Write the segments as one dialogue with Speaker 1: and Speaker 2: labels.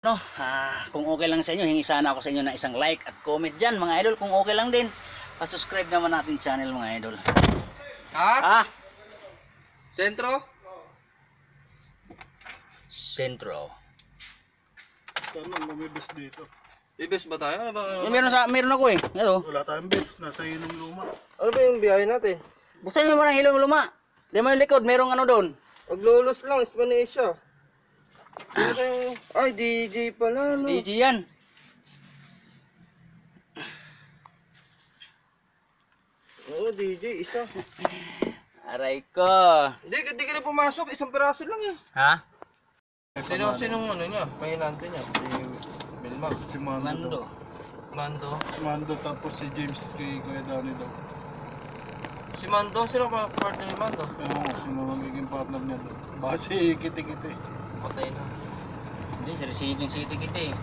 Speaker 1: No, kung okay lang sa inyo, hingi sana ako sa inyo na isang like at comment dyan mga idol. Kung okay lang din, pa-subscribe naman natin channel mga idol.
Speaker 2: Ha?
Speaker 1: Ah,
Speaker 2: Sentro?
Speaker 1: Sentro.
Speaker 3: Tanong, may best dito.
Speaker 2: Ibes ba tayo? Ano ba?
Speaker 1: Meron ako eh. Ito.
Speaker 3: Wala tayong best, nasa inong luma.
Speaker 2: Ano ba yung biyahe natin?
Speaker 1: Buksan nyo mo ng ilong luma. Di mo yung likod, merong ano doon.
Speaker 2: Maglulos lang, Hispanisya. Ano tayong... Ay, DJ pala, no?
Speaker 1: DJ yan.
Speaker 2: Oo, DJ, isa.
Speaker 1: Aray ko.
Speaker 2: Hindi ka na pumasok, isang piraso lang eh.
Speaker 1: Ha?
Speaker 2: Sinong ano niya? Pahinante niya? Si Milmag.
Speaker 3: Si Mando.
Speaker 1: Mando.
Speaker 2: Mando.
Speaker 3: Si Mando tapos si James kay Kuya Danny daw.
Speaker 2: Si Mando, sino pa partner ni Mando?
Speaker 3: Kaya mo, sino magiging partner niya daw. Baka si Kiti-Kiti.
Speaker 2: Patay na.
Speaker 1: Hindi, sa receiving city kita eh.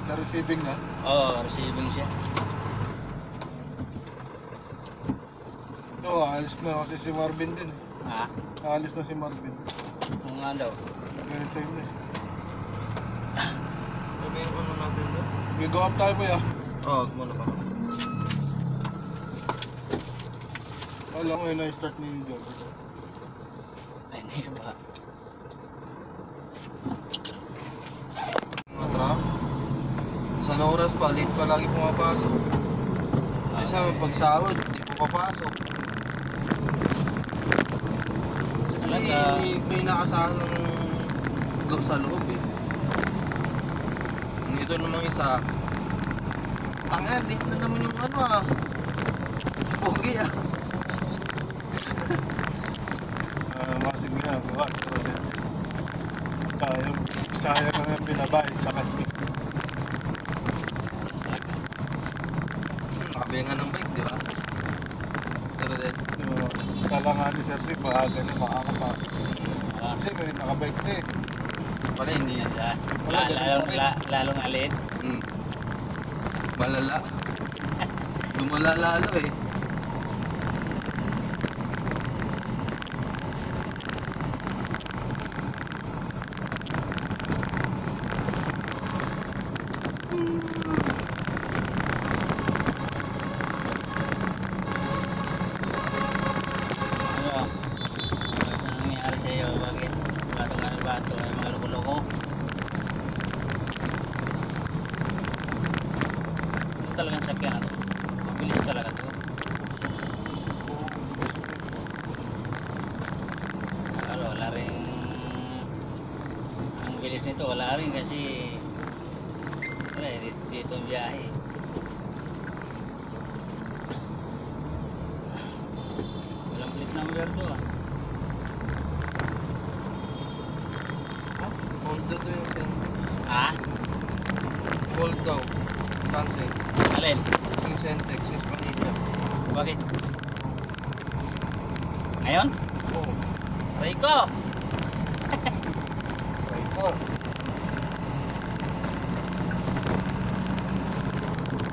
Speaker 3: Na-receiving na.
Speaker 1: Oo, receiving siya.
Speaker 3: Oo, alis na kasi si Marvin din.
Speaker 1: Ha?
Speaker 3: Alis na si Marvin.
Speaker 1: Kung nga daw.
Speaker 3: Ganun sa'yo na eh.
Speaker 2: Ano yung ano natin doon?
Speaker 3: Go up tayo ba ya?
Speaker 2: Oo, muna pa.
Speaker 3: Alam ko yun na-start ni George.
Speaker 1: Ay, hindi ba?
Speaker 2: Mga truck. Sa oras pa, late pa lagi pumapasok. Ay sa pagsahod, hindi po papasok.
Speaker 1: Talaga.
Speaker 2: May nakasahan ng sa loob eh. Ito namang isa. Tanga, late na naman yung ano ah. Si Pogi ah.
Speaker 3: Masig nga, buwan. Tayo, sayang na nga binabayad sa kanya.
Speaker 2: Nakabengan ng bike, di ba? Pero din.
Speaker 3: Kala nga ni Sir Sip, maaga na makakapa.
Speaker 1: Ah,
Speaker 3: Kasi may nakabike na eh.
Speaker 2: Pala hindi.
Speaker 1: lalong alin.
Speaker 2: Malala. Lumala lalo eh.
Speaker 1: Ano? Ano nangyayari sa'yo? Bakit? Bato ay mga loko-loko? Ano talagang sakyan ito? Mabilis talaga ito. Wala rin. Ang bilis nito, wala rin kasi wala eh, dito ang biyahe. Walang plate number to ah.
Speaker 2: Hold to yung Sentex.
Speaker 1: Ha?
Speaker 2: Hold daw. Cancel.
Speaker 1: Alin?
Speaker 2: Yung Sentex, yung Spanisha.
Speaker 1: Bakit? Ngayon?
Speaker 2: Oo.
Speaker 1: Rico!
Speaker 3: Right. Oh,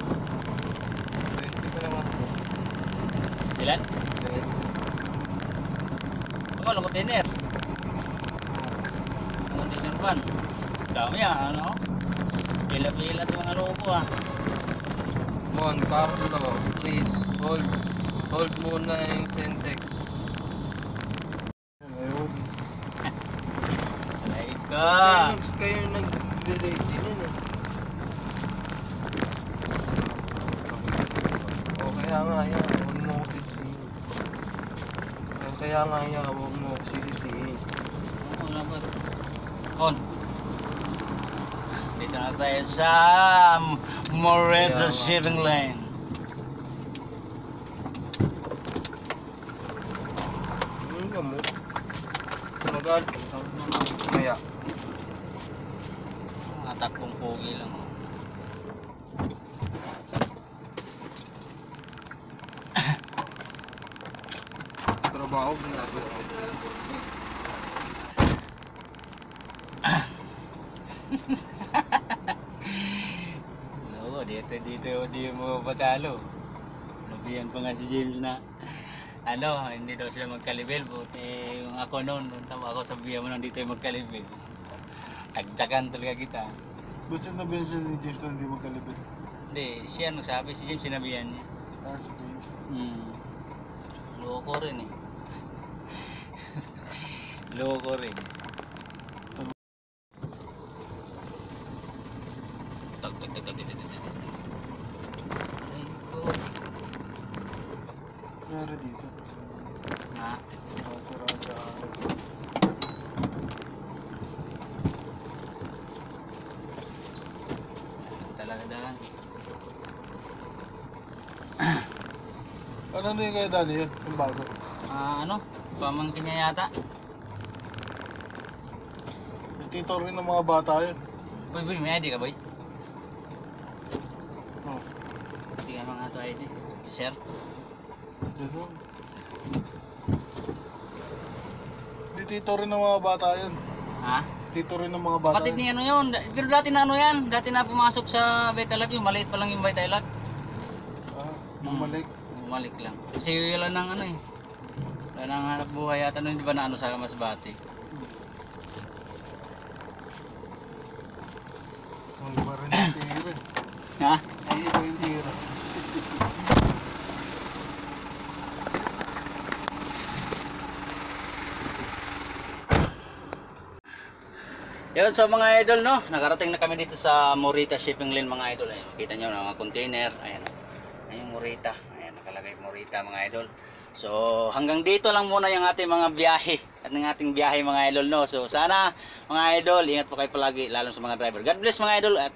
Speaker 2: 20 pa naman.
Speaker 1: Ilan?
Speaker 2: 20.
Speaker 1: Ano container? Container pan. Dami ah, ano? Pila-pila ito mga loko ah.
Speaker 2: Mon, Carlo, please, hold. Hold muna yung Sentex.
Speaker 3: ngayon.
Speaker 1: Rico!
Speaker 2: Kayo nag-delay din yun eh. O kaya nga yan, huwag mo ako sisisihin. Kaya nga yan, huwag mo ako sisisihin.
Speaker 1: Oo naman. On. Dito na tayo sa Moreza
Speaker 2: Kaya nga.
Speaker 1: Shipping Lane.
Speaker 2: Ano ka mo? Tumagal. Kaya.
Speaker 1: Mga takbong pogi lang. Oh.
Speaker 2: Trabaho ginagawa.
Speaker 1: Oo, dito di mo patalo. Nabiyan pa nga si James na ano, hindi daw sila magkalibel. Buti yung ako noon, nung tama ako sabihan mo nang dito yung magkalibel. Tagtagan talaga kita.
Speaker 3: Basta nabihan siya ni James na hindi magkalibit.
Speaker 1: Hindi, siya nagsabi, si James sinabihan niya.
Speaker 3: Ah, si James.
Speaker 1: Loko rin eh. Loko rin. Tag. Ay ko.
Speaker 3: Nangyari dito.
Speaker 1: Ha?
Speaker 3: Sarada.
Speaker 1: Talaga daan.
Speaker 3: Ano na yung kaya Dani yun? Yung bago.
Speaker 1: Ano? Pamangkin niya yata.
Speaker 3: Tito rin ng mga bata yun.
Speaker 1: Boy, may ID ka, boy?
Speaker 3: Oh,
Speaker 1: Tingnan mga to ID. Sir?
Speaker 3: gano'n. Di tito rin ng mga bata yun.
Speaker 1: Ha?
Speaker 3: Tito rin ng mga bata
Speaker 1: Kapatid ni ano yun. Pero dati na ano yan. Dati na pumasok sa Vitalab yung maliit pa lang yung Vitalab.
Speaker 3: Ah, bumalik.
Speaker 1: Bumalik lang. Kasi yun lang ng ano eh. Wala nang hanap buhay yata nun, di ba na ano sa Masbate.
Speaker 3: Ay, iba rin yung tira.
Speaker 1: Ha?
Speaker 3: Ay, iba yung tira.
Speaker 1: Yun, so mga idol, no, nakarating na kami dito sa Morita Shipping Lane mga idol. Ayan, kita nyo na mga container. Ayan, ayan yung Morita. Ayan, nakalagay Morita mga idol. So hanggang dito lang muna yung ating mga biyahe at ng ating biyahe mga idol, no. So sana mga idol, ingat po kayo palagi, lalo sa mga driver. God bless mga idol at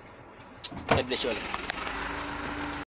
Speaker 1: God bless you all.